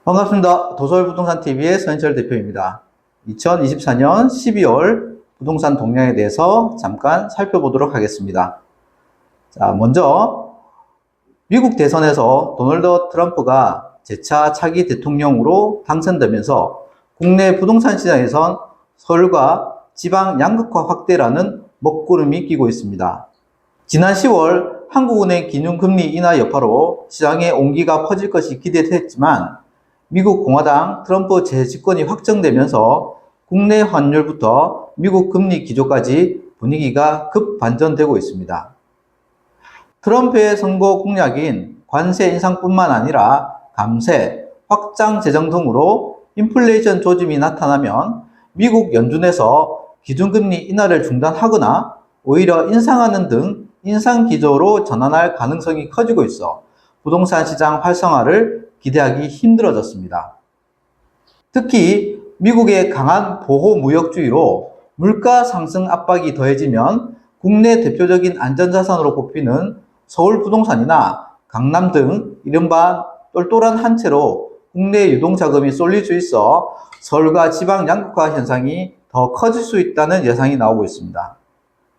반갑습니다. 도서울부동산TV의 서인철 대표입니다. 2024년 12월 부동산 동향에 대해서 잠깐 살펴보도록 하겠습니다. 자, 먼저 미국 대선에서 도널드 트럼프가 재차 차기 대통령으로 당선되면서 국내 부동산 시장에선 서울과 지방 양극화 확대라는 먹구름이 끼고 있습니다. 지난 10월 한국은행 기준금리 인하 여파로 시장의 온기가 퍼질 것이 기대됐지만 미국 공화당 트럼프 재집권이 확정되면서 국내 환율부터 미국 금리 기조까지 분위기가 급반전되고 있습니다. 트럼프의 선거 공약인 관세 인상뿐만 아니라 감세, 확장 재정 등으로 인플레이션 조짐이 나타나면 미국 연준에서 기준금리 인하를 중단하거나 오히려 인상하는 등 인상 기조로 전환할 가능성이 커지고 있어 부동산 시장 활성화를 기대하기 힘들어졌습니다. 특히 미국의 강한 보호무역주의로 물가 상승 압박이 더해지면 국내 대표적인 안전자산으로 꼽히는 서울 부동산이나 강남 등 이른바 똘똘한 한 채로 국내 유동자금이 쏠릴 수 있어 서울과 지방 양극화 현상이 더 커질 수 있다는 예상이 나오고 있습니다.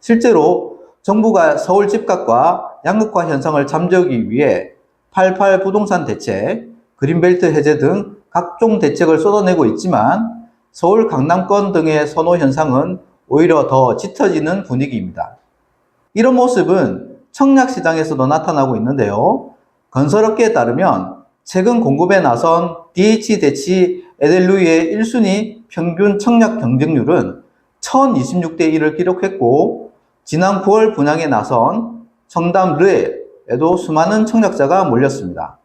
실제로 정부가 서울 집값과 양극화 현상을 잠재우기 위해 88 부동산 대책, 그린벨트 해제 등 각종 대책을 쏟아내고 있지만 서울 강남권 등의 선호 현상은 오히려 더 짙어지는 분위기입니다. 이런 모습은 청약시장에서도 나타나고 있는데요. 건설업계에 따르면 최근 공급에 나선 DH대치 에델루이의 1순위 평균 청약 경쟁률은 1026대 1을 기록했고 지난 9월 분양에 나선 청담 르에도 수많은 청약자가 몰렸습니다.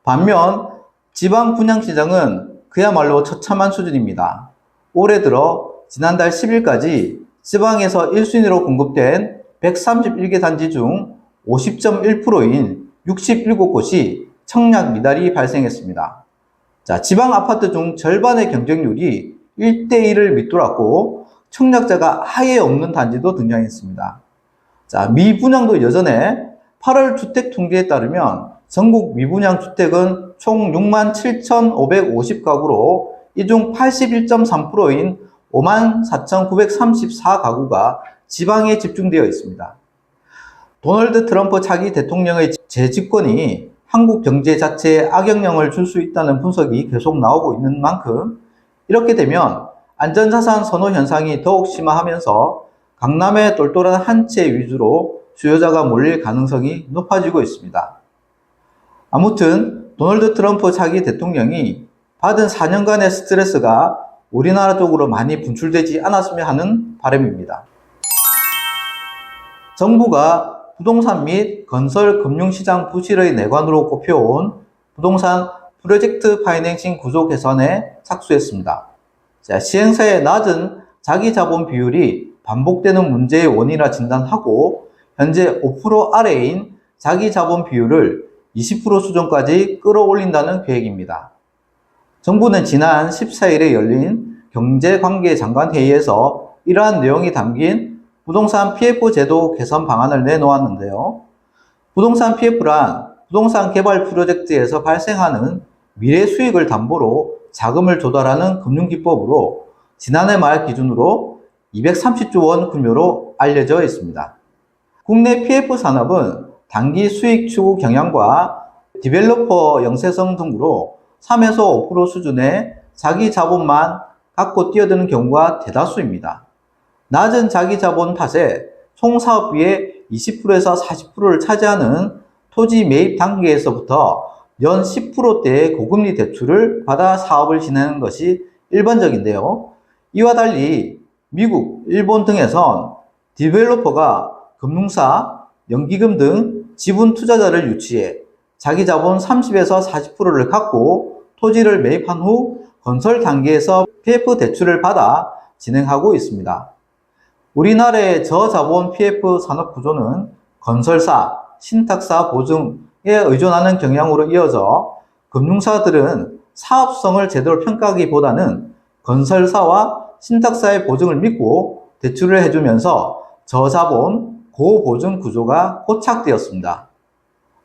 반면 지방 분양시장은 그야말로 처참한 수준입니다. 올해 들어 지난달 10일까지 지방에서 1순위로 공급된 131개 단지 중 50.1%인 67곳이 청약 미달이 발생했습니다. 자, 지방 아파트 중 절반의 경쟁률이 1대1을 밑돌았고 청약자가 아예 없는 단지도 등장했습니다. 자, 미분양도 여전해 8월 주택통계에 따르면 전국 미분양 주택은 총 67,550가구로 이 중 81.3%인 54,934가구가 지방에 집중되어 있습니다. 도널드 트럼프 차기 대통령의 재집권이 한국 경제 자체에 악영향을 줄 수 있다는 분석이 계속 나오고 있는 만큼 이렇게 되면 안전자산 선호 현상이 더욱 심화하면서 강남의 똘똘한 한 채 위주로 수요자가 몰릴 가능성이 높아지고 있습니다. 아무튼 도널드 트럼프 차기 대통령이 받은 4년간의 스트레스가 우리나라 쪽으로 많이 분출되지 않았으면 하는 바람입니다. 정부가 부동산 및 건설 금융시장 부실의 내관으로 꼽혀온 부동산 프로젝트 파이낸싱 구조 개선에 착수했습니다. 자, 시행사의 낮은 자기자본 비율이 반복되는 문제의 원인이라 진단하고 현재 5% 아래인 자기자본 비율을 20% 수준까지 끌어올린다는 계획입니다. 정부는 지난 14일에 열린 경제관계장관회의에서 이러한 내용이 담긴 부동산 PF 제도 개선 방안을 내놓았는데요. 부동산 PF란 부동산 개발 프로젝트에서 발생하는 미래 수익을 담보로 자금을 조달하는 금융기법으로 지난해 말 기준으로 230조 원 규모로 알려져 있습니다. 국내 PF 산업은 단기 수익 추구 경향과 디벨로퍼 영세성 등으로 3에서 5% 수준의 자기 자본만 갖고 뛰어드는 경우가 대다수입니다. 낮은 자기 자본 탓에 총 사업비의 20%에서 40%를 차지하는 토지 매입 단계에서부터 연 10%대의 고금리 대출을 받아 사업을 진행하는 것이 일반적인데요. 이와 달리 미국, 일본 등에선 디벨로퍼가 금융사, 연기금 등 지분 투자자를 유치해 자기 자본 30에서 40%를 갖고 토지를 매입한 후 건설 단계에서 PF 대출을 받아 진행하고 있습니다. 우리나라의 저자본 PF 산업 구조는 건설사, 신탁사 보증에 의존하는 경향으로 이어져 금융사들은 사업성을 제대로 평가하기보다는 건설사와 신탁사의 보증을 믿고 대출을 해주면서 저자본, 고보증 구조가 고착되었습니다.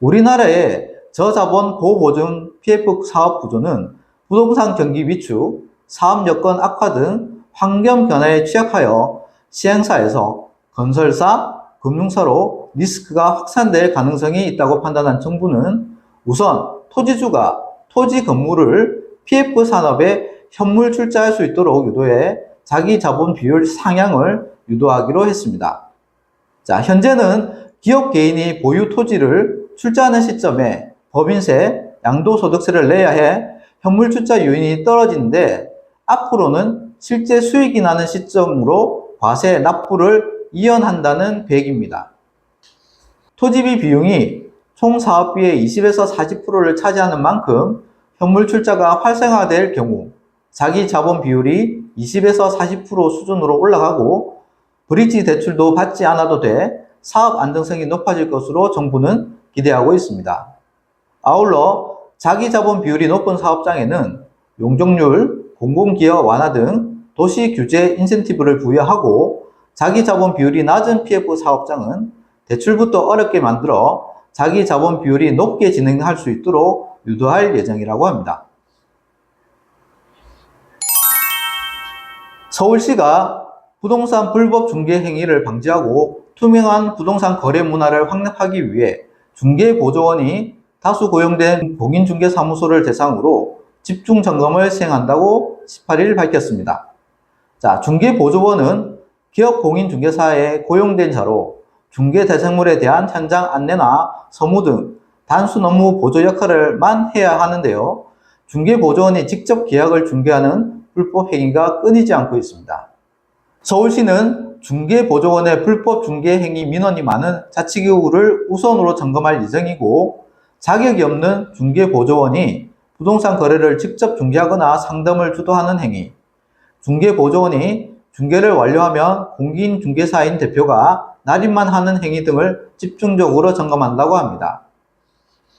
우리나라의 저자본 고보증 PF 사업 구조는 부동산 경기 위축, 사업 여건 악화 등 환경 변화에 취약하여 시행사에서 건설사, 금융사로 리스크가 확산될 가능성이 있다고 판단한 정부는 우선 토지주가 토지 건물을 PF 산업에 현물 출자할 수 있도록 유도해 자기 자본 비율 상향을 유도하기로 했습니다. 자, 현재는 기업 개인이 보유 토지를 출자하는 시점에 법인세, 양도소득세를 내야 해 현물 출자 요인이 떨어지는데 앞으로는 실제 수익이 나는 시점으로 과세 납부를 이연한다는 계획입니다. 토지비 비용이 총 사업비의 20에서 40%를 차지하는 만큼 현물 출자가 활성화될 경우 자기 자본 비율이 20에서 40% 수준으로 올라가고 브릿지 대출도 받지 않아도 돼 사업 안정성이 높아질 것으로 정부는 기대하고 있습니다. 아울러 자기 자본 비율이 높은 사업장에는 용적률, 공공기여 완화 등 도시 규제 인센티브를 부여하고 자기 자본 비율이 낮은 PF 사업장은 대출부터 어렵게 만들어 자기 자본 비율이 높게 진행할 수 있도록 유도할 예정이라고 합니다. 서울시가 부동산 불법 중개 행위를 방지하고 투명한 부동산 거래 문화를 확립하기 위해 중개보조원이 다수 고용된 공인중개사무소를 대상으로 집중 점검을 시행한다고 18일 밝혔습니다. 자, 중개보조원은 기업 공인중개사에 고용된 자로 중개 대상물에 대한 현장 안내나 서무 등 단순 업무 보조 역할을만 해야 하는데요. 중개보조원이 직접 계약을 중개하는 불법 행위가 끊이지 않고 있습니다. 서울시는 중개보조원의 불법 중개 행위 민원이 많은 자치구를 우선으로 점검할 예정이고 자격이 없는 중개보조원이 부동산 거래를 직접 중개하거나 상담을 주도하는 행위, 중개보조원이 중개를 완료하면 공인중개사인 대표가 날인만 하는 행위 등을 집중적으로 점검한다고 합니다.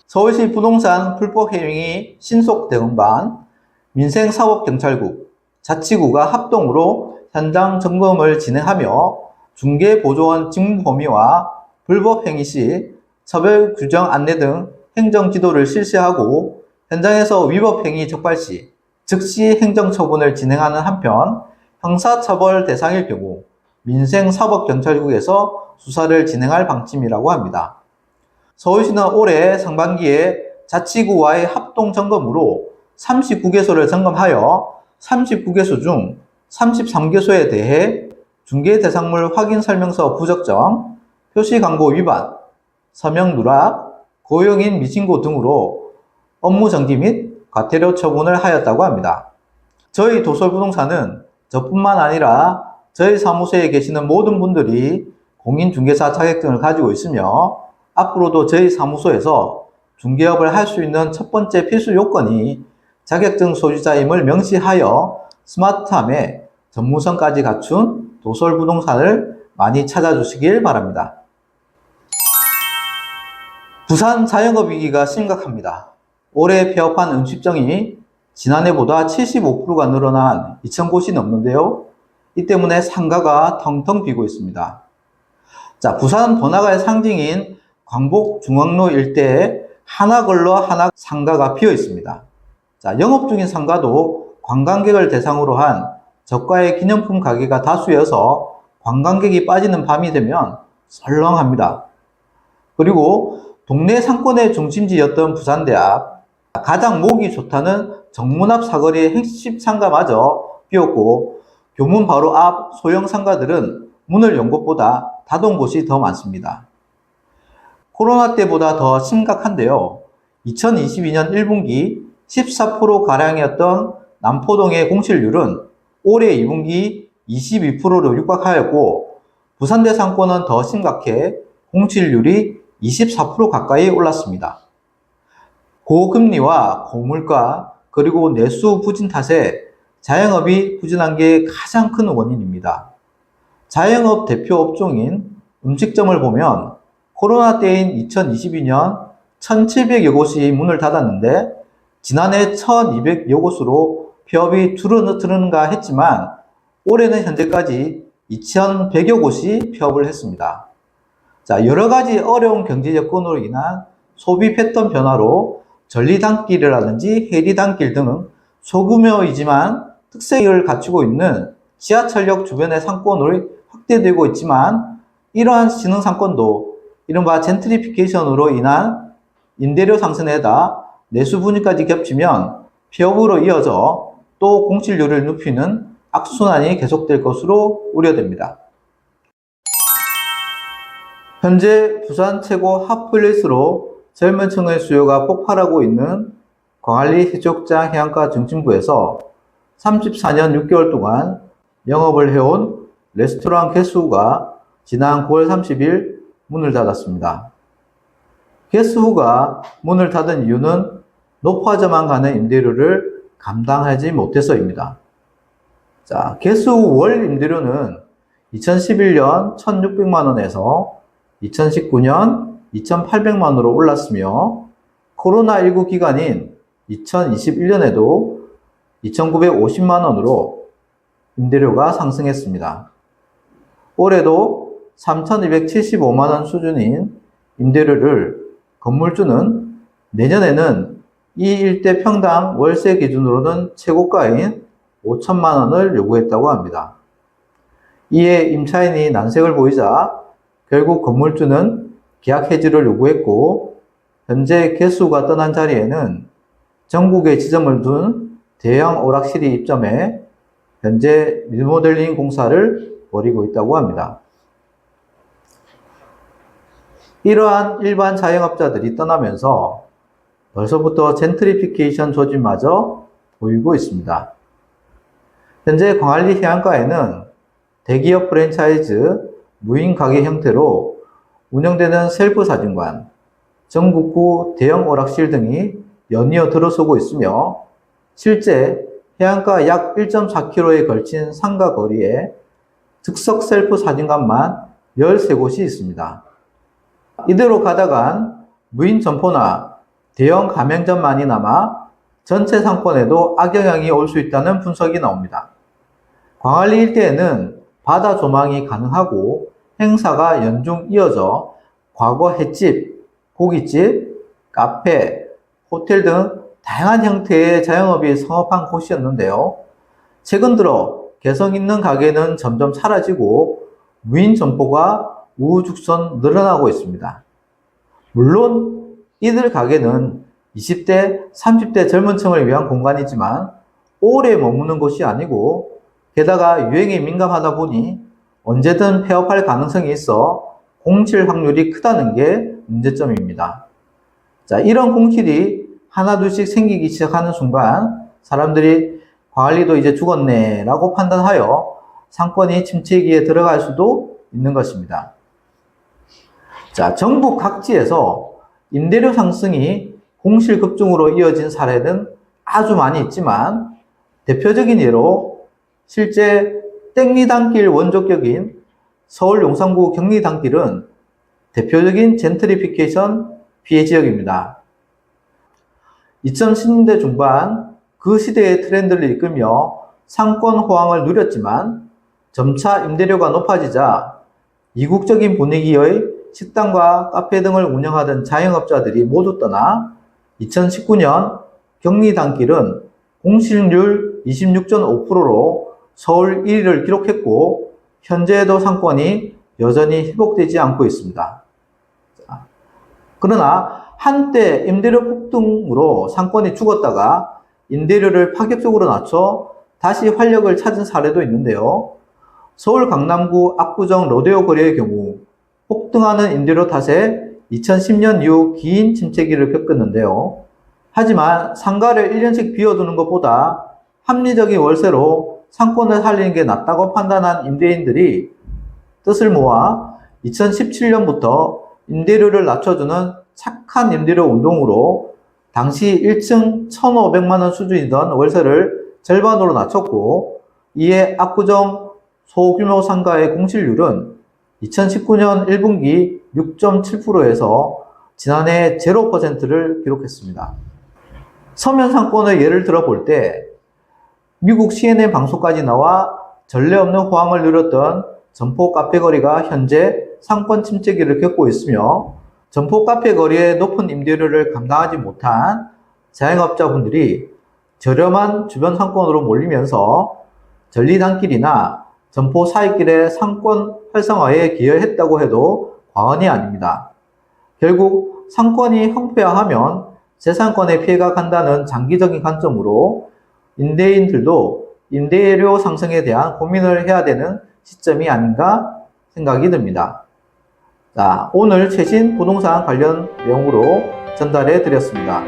서울시 부동산 불법 행위 신속 대응반, 민생사법경찰국, 자치구가 합동으로 현장 점검을 진행하며 중개보조원 직무 범위와 불법 행위 시 처벌 규정 안내 등 행정 지도를 실시하고 현장에서 위법 행위 적발 시 즉시 행정처분을 진행하는 한편 형사처벌 대상일 경우 민생사법경찰국에서 수사를 진행할 방침이라고 합니다. 서울시는 올해 상반기에 자치구와의 합동점검으로 39개소를 점검하여 39개소 중 33개소에 대해 중개대상물 확인설명서 부적정, 표시광고 위반, 서명 누락, 고용인 미신고 등으로 업무정지 및 과태료 처분을 하였다고 합니다. 저희 도솔부동산은 저뿐만 아니라 저희 사무소에 계시는 모든 분들이 공인중개사 자격증을 가지고 있으며 앞으로도 저희 사무소에서 중개업을 할 수 있는 첫 번째 필수 요건이 자격증 소유자임을 명시하여 스마트함에 전문성까지 갖춘 도솔부동산을 많이 찾아주시길 바랍니다. 부산 자영업 위기가 심각합니다. 올해 폐업한 음식점이 지난해보다 75%가 늘어난 2,000곳이 넘는데요. 이 때문에 상가가 텅텅 비고 있습니다. 자, 부산 번화가의 상징인 광복중앙로 일대에 하나 걸러 하나 상가가 비어 있습니다. 자, 영업 중인 상가도 관광객을 대상으로 한 저가의 기념품 가게가 다수여서 관광객이 빠지는 밤이 되면 썰렁합니다. 그리고 동네 상권의 중심지였던 부산대학, 가장 목이 좋다는 정문 앞 사거리의 핵심 상가마저 비었고 교문 바로 앞 소형 상가들은 문을 연 곳보다 닫은 곳이 더 많습니다. 코로나 때보다 더 심각한데요. 2022년 1분기 14%가량이었던 남포동의 공실률은 올해 2분기 22%로 육박하였고 부산대 상권은 더 심각해 공실률이 24% 가까이 올랐습니다. 고금리와 고물가 그리고 내수 부진 탓에 자영업이 부진한 게 가장 큰 원인입니다. 자영업 대표 업종인 음식점을 보면 코로나 때인 2022년 1,700여 곳이 문을 닫았는데 지난해 1,200여 곳으로 폐업이 줄어드는가 했지만 올해는 현재까지 2,100여 곳이 폐업을 했습니다. 자, 여러 가지 어려운 경제 여건으로 인한 소비 패턴 변화로 전리단길이라든지 해리단길 등 소규모이지만 특색을 갖추고 있는 지하철역 주변의 상권이 확대되고 있지만 이러한 지능 상권도 이른바 젠트리피케이션으로 인한 임대료 상승에다 내수 분위까지 겹치면 폐업으로 이어져 또 공실률을 높이는 악순환이 계속될 것으로 우려됩니다. 현재 부산 최고 핫플레이스로 젊은 층의 수요가 폭발하고 있는 광안리 해수욕장 해안가 중심부에서 34년 6개월 동안 영업을 해온 레스토랑 게스트후가 지난 9월 30일 문을 닫았습니다. 게스트후가 문을 닫은 이유는 높아져만 가는 임대료를 감당하지 못해서입니다. 자, 게스트후 월 임대료는 2011년 1,600만원에서 2019년 2,800만원으로 올랐으며 코로나19 기간인 2021년에도 2,950만원으로 임대료가 상승했습니다. 올해도 3,275만원 수준인 임대료를 건물주는 내년에는 이 일대 평당 월세 기준으로는 최고가인 5천만원을 요구했다고 합니다. 이에 임차인이 난색을 보이자 결국 건물주는 계약 해지를 요구했고 현재 개수가 떠난 자리에는 전국에 지점을 둔 대형 오락실이 입점해 현재 리모델링 공사를 벌이고 있다고 합니다. 이러한 일반 자영업자들이 떠나면서 벌써부터 젠트리피케이션 조짐마저 보이고 있습니다. 현재 광안리 해안가에는 대기업 프랜차이즈 무인 가게 형태로 운영되는 셀프 사진관, 전국구 대형 오락실 등이 연이어 들어서고 있으며 실제 해안가 약 1.4km에 걸친 상가 거리에 즉석 셀프 사진관만 13곳이 있습니다. 이대로 가다간 무인 점포나 대형 가맹점만이 남아 전체 상권에도 악영향이 올 수 있다는 분석이 나옵니다. 광안리 일대에는 바다 조망이 가능하고 행사가 연중 이어져 과거 횟집, 고깃집, 카페, 호텔 등 다양한 형태의 자영업이 성업한 곳이었는데요. 최근 들어 개성 있는 가게는 점점 사라지고 무인 점포가 우후죽순 늘어나고 있습니다. 물론 이들 가게는 20대, 30대 젊은 층을 위한 공간이지만 오래 머무는 곳이 아니고 게다가 유행에 민감하다 보니 언제든 폐업할 가능성이 있어 공실 확률이 크다는 게 문제점입니다. 자, 이런 공실이 하나둘씩 생기기 시작하는 순간 사람들이 광안리도 이제 죽었네 라고 판단하여 상권이 침체기에 들어갈 수도 있는 것입니다. 자, 전국 각지에서 임대료 상승이 공실 급증으로 이어진 사례는 아주 많이 있지만 대표적인 예로 실제 땡리단길 원조격인 서울 용산구 경리단길은 대표적인 젠트리피케이션 피해 지역입니다. 2010년대 중반 그 시대의 트렌드를 이끌며 상권 호황을 누렸지만 점차 임대료가 높아지자 이국적인 분위기의 식당과 카페 등을 운영하던 자영업자들이 모두 떠나 2019년 경리단길은 공실률 26.5%로 서울 1위를 기록했고 현재에도 상권이 여전히 회복되지 않고 있습니다. 그러나 한때 임대료 폭등으로 상권이 죽었다가 임대료를 파격적으로 낮춰 다시 활력을 찾은 사례도 있는데요. 서울 강남구 압구정 로데오 거리의 경우 폭등하는 임대료 탓에 2010년 이후 긴 침체기를 겪었는데요. 하지만 상가를 1년씩 비워두는 것보다 합리적인 월세로 상권을 살리는 게 낫다고 판단한 임대인들이 뜻을 모아 2017년부터 임대료를 낮춰주는 착한 임대료 운동으로 당시 1층 1,500만원 수준이던 월세를 절반으로 낮췄고 이에 압구정 소규모 상가의 공실률은 2019년 1분기 6.7%에서 지난해 0%를 기록했습니다. 서면 상권의 예를 들어볼 때 미국 CNN 방송까지 나와 전례 없는 호황을 누렸던 점포 카페 거리가 현재 상권 침체기를 겪고 있으며 점포 카페 거리의 높은 임대료를 감당하지 못한 자영업자분들이 저렴한 주변 상권으로 몰리면서 전리단길이나 점포 사이길의 상권 활성화에 기여했다고 해도 과언이 아닙니다. 결국 상권이 형편화하면 재산권에 피해가 간다는 장기적인 관점으로 임대인들도 임대료 상승에 대한 고민을 해야 되는 시점이 아닌가 생각이 듭니다. 자, 오늘 최신 부동산 관련 내용으로 전달해 드렸습니다.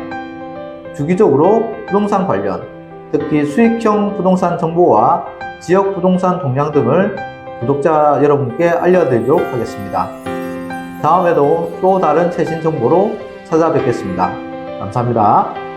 주기적으로 부동산 관련, 특히 수익형 부동산 정보와 지역 부동산 동향 등을 구독자 여러분께 알려드리도록 하겠습니다. 다음에도 또 다른 최신 정보로 찾아뵙겠습니다. 감사합니다.